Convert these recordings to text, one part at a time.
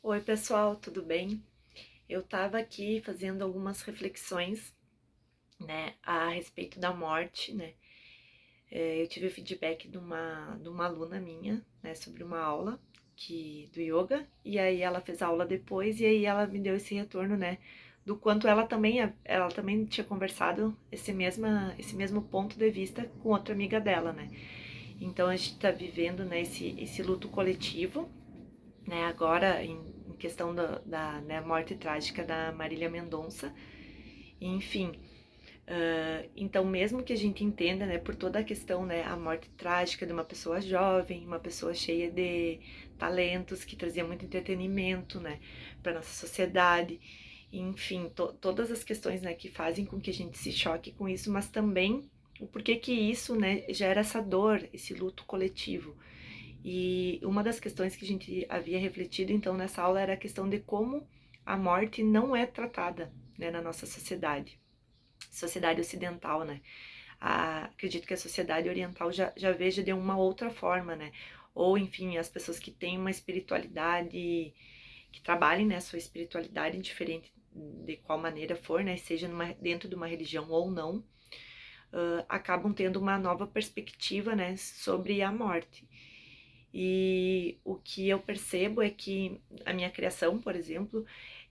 Oi, pessoal, tudo bem? Eu estava aqui fazendo algumas reflexões, né, a respeito da morte, né? Eu tive o feedback de uma aluna minha, né, sobre uma aula do yoga, e aí ela fez a aula depois, e aí ela me deu esse retorno, né, do quanto ela também tinha conversado esse mesmo ponto de vista com outra amiga dela, né? Então a gente está vivendo, né, esse luto coletivo, né, agora em questão né, morte trágica da Marília Mendonça, enfim. Então, mesmo que a gente entenda, né, por toda a questão, né, a morte trágica de uma pessoa jovem, uma pessoa cheia de talentos, que trazia muito entretenimento, né, para nossa sociedade, enfim, todas as questões, né, que fazem com que a gente se choque com isso, mas também o porquê que isso, né, gera essa dor, esse luto coletivo. E uma das questões que a gente havia refletido então nessa aula era a questão de como a morte não é tratada, né, na nossa sociedade ocidental, né? Acredito que a sociedade oriental já veja de uma outra forma, né? Ou, enfim, as pessoas que têm uma espiritualidade, que trabalhem, né, sua espiritualidade, indiferente de qual maneira for, né, seja dentro de uma religião ou não, acabam tendo uma nova perspectiva, né, sobre a morte. E o que eu percebo é que a minha criação, por exemplo,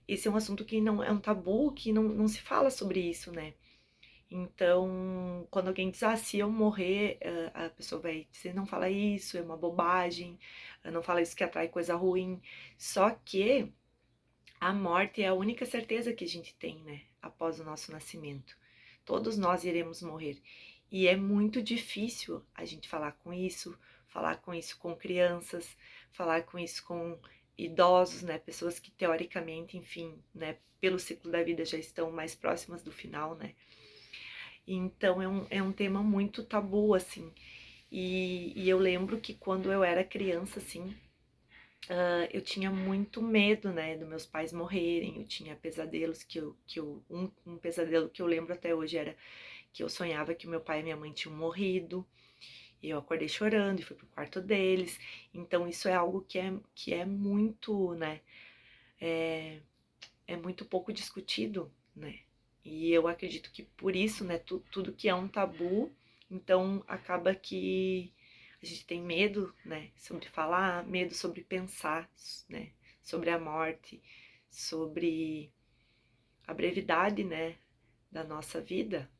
esse é um assunto que não é um tabu, que não se fala sobre isso, né? Então, quando alguém diz, se eu morrer, a pessoa vai dizer, não fala isso, é uma bobagem, não fala isso que atrai coisa ruim. Só que a morte é a única certeza que a gente tem, né? Após o nosso nascimento. Todos nós iremos morrer. E é muito difícil a gente falar com isso com crianças, falar com isso com idosos, né? Pessoas que teoricamente, enfim, né? Pelo ciclo da vida já estão mais próximas do final, né? Então é um tema muito tabu, assim. E eu lembro que quando eu era criança, assim, eu tinha muito medo, né, dos meus pais morrerem. Eu tinha pesadelos um pesadelo que eu lembro até hoje era que eu sonhava que meu pai e minha mãe tinham morrido. E eu acordei chorando e fui pro quarto deles. Então isso é algo que é muito, né, é muito pouco discutido, né? E eu acredito que por isso, né, tudo que é um tabu, então acaba que a gente tem medo, né, sobre falar, medo sobre pensar, né, sobre a morte, sobre a brevidade, né, da nossa vida,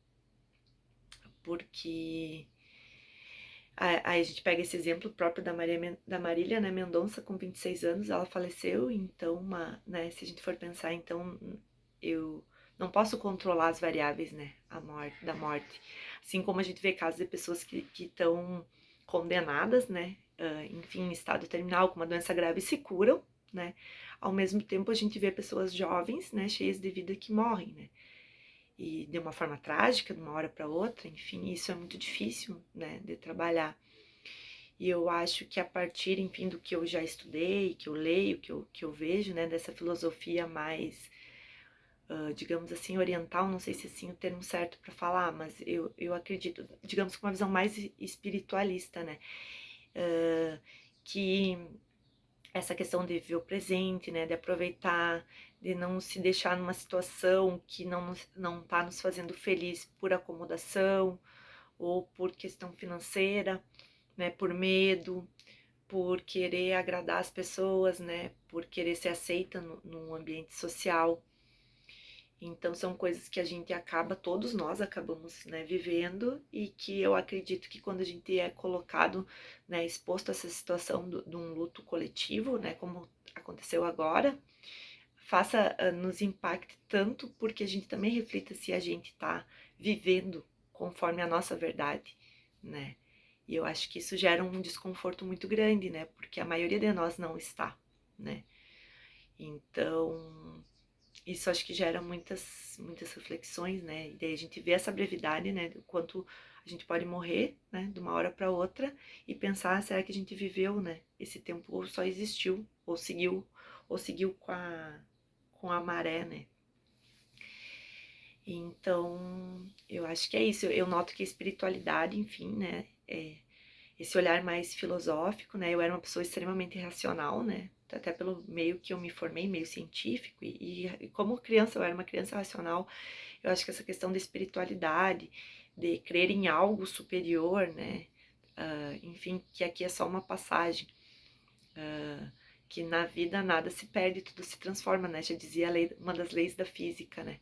porque aí a gente pega esse exemplo próprio da Marília, né, Mendonça, com 26 anos, ela faleceu, então, né, se a gente for pensar, então, eu não posso controlar as variáveis, né, da morte. Assim como a gente vê casos de pessoas que estão condenadas, né, enfim, em estado terminal, com uma doença grave, e se curam, né, ao mesmo tempo a gente vê pessoas jovens, né, cheias de vida que morrem, né, e de uma forma trágica, de uma hora para outra, enfim, isso é muito difícil, né, de trabalhar. E eu acho que a partir, enfim, do que eu já estudei, que eu leio, que eu vejo, né, dessa filosofia mais, digamos assim, oriental, não sei se assim é o termo certo para falar, mas eu acredito, digamos com uma visão mais espiritualista, né, que essa questão de viver o presente, né, de aproveitar, de não se deixar numa situação que não tá nos fazendo feliz por acomodação ou por questão financeira, né, por medo, por querer agradar as pessoas, né, por querer ser aceita no ambiente social. Então são coisas que a gente acaba, todos nós acabamos, né, vivendo, e que eu acredito que quando a gente é colocado, né, exposto a essa situação de um luto coletivo, né, como aconteceu agora, nos impacte tanto, porque a gente também reflita se a gente está vivendo conforme a nossa verdade, né? E eu acho que isso gera um desconforto muito grande, né? Porque a maioria de nós não está, né? Então, isso acho que gera muitas reflexões, né? E daí a gente vê essa brevidade, né? Do quanto a gente pode morrer, né? De uma hora para outra, e pensar, será que a gente viveu, né? Esse tempo, ou só existiu, ou seguiu com a maré, né? Então, eu acho que é isso. Eu noto que a espiritualidade, enfim, né? Esse olhar mais filosófico, né? Eu era uma pessoa extremamente racional, né? até pelo meio que eu me formei, meio científico, e como criança, eu era uma criança racional, eu acho que essa questão da espiritualidade, de crer em algo superior, né? Enfim, que aqui é só uma passagem, que na vida nada se perde, tudo se transforma, né? Já dizia a lei, uma das leis da física, né?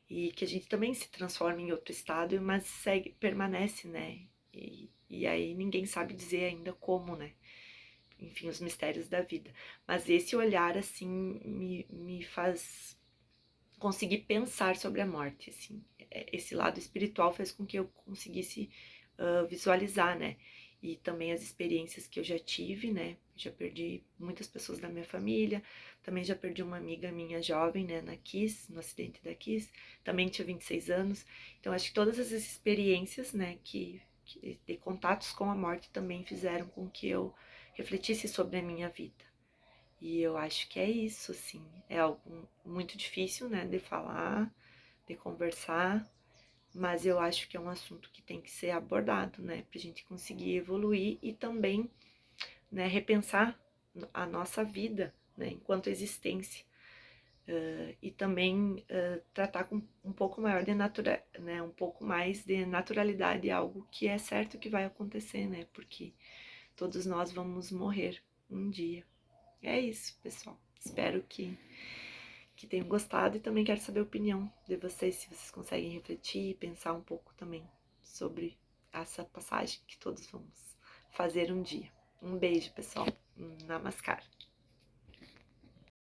E que a gente também se transforma em outro estado, mas segue, permanece, né? E aí ninguém sabe dizer ainda como, né? Enfim, os mistérios da vida. Mas esse olhar, assim, me faz conseguir pensar sobre a morte, assim. Esse lado espiritual fez com que eu conseguisse visualizar, né? E também as experiências que eu já tive, né? Já perdi muitas pessoas da minha família, também já perdi uma amiga minha jovem, né, na Kiss, no acidente da Kiss, também tinha 26 anos. Então, acho que todas essas experiências, né, que de contatos com a morte também fizeram com que eu refletisse sobre a minha vida. E eu acho que é isso, assim, é algo muito difícil, né, de falar, de conversar, mas eu acho que é um assunto que tem que ser abordado, né, pra gente conseguir evoluir e também, né, repensar a nossa vida, né, enquanto existência. E também tratar com um pouco maior de né, um pouco mais de naturalidade algo que é certo que vai acontecer, né, porque todos nós vamos morrer um dia. É isso, pessoal. Espero que tenham gostado e também quero saber a opinião de vocês, se vocês conseguem refletir e pensar um pouco também sobre essa passagem que todos vamos fazer um dia. Um beijo, pessoal. Namaskar.